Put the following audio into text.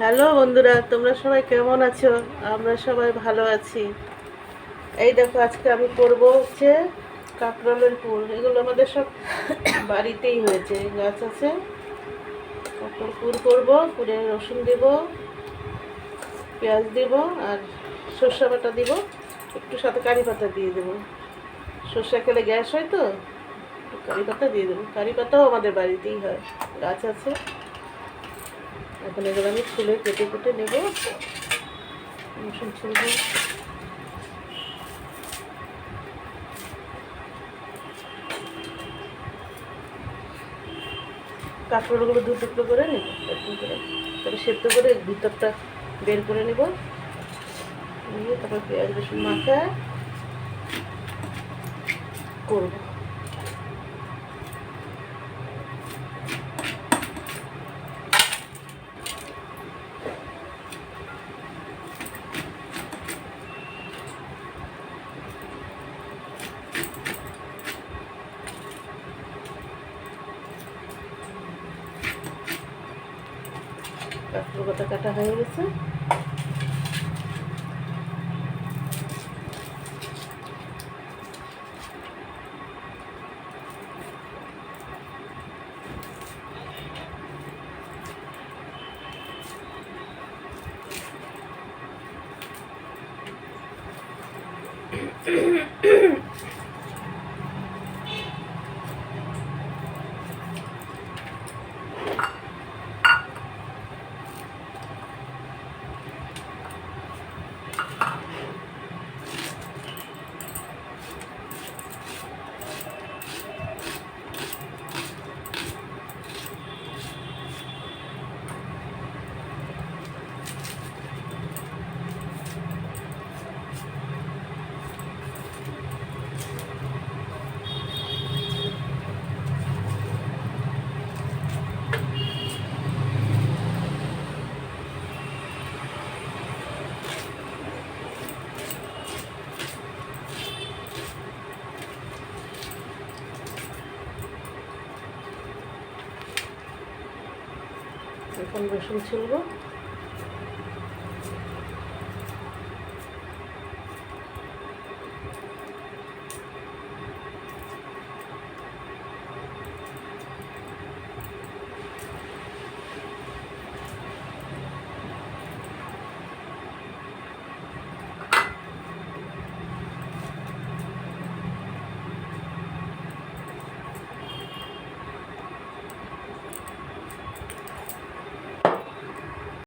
Hello বন্ধুরা, তোমরা সবাই কেমন আছো? আমরা সবাই ভালো আছি। এই দেখো, আজকে আমি করব হচ্ছে কাঁকরোলের পুর। এগুলো আমাদের সব বাড়িতেই হয়েছে, গাছ আছে। কাঁকরোল পুর করবো, পুরে রসুন দেব, পেঁয়াজ দেব, আর সর্ষে বাটা দিব, একটু সাথে কারি পাতা দিয়ে দেবো। সর্ষে খেলে গ্যাস হয় তো, কারি পাতা দিয়ে দেবো। কারি পাতাও আমাদের বাড়িতেই হয়, গাছ আছে। এখন এগুলো আমি ছুলে কেটে কেটে নেব। রসুন ছুলবো, কাঁকরোলগুলো দু টুকরো করে নেব, এরকম করে। তারপরে সেদ্ধ করে ভিতরটা বের করে নেব, নিয়ে তারপর পেঁয়াজ রসুন মাখায় করব। কাঁকরোল গোটা কাটা হয়ে গেছে। এখন রসুন ছুলবো।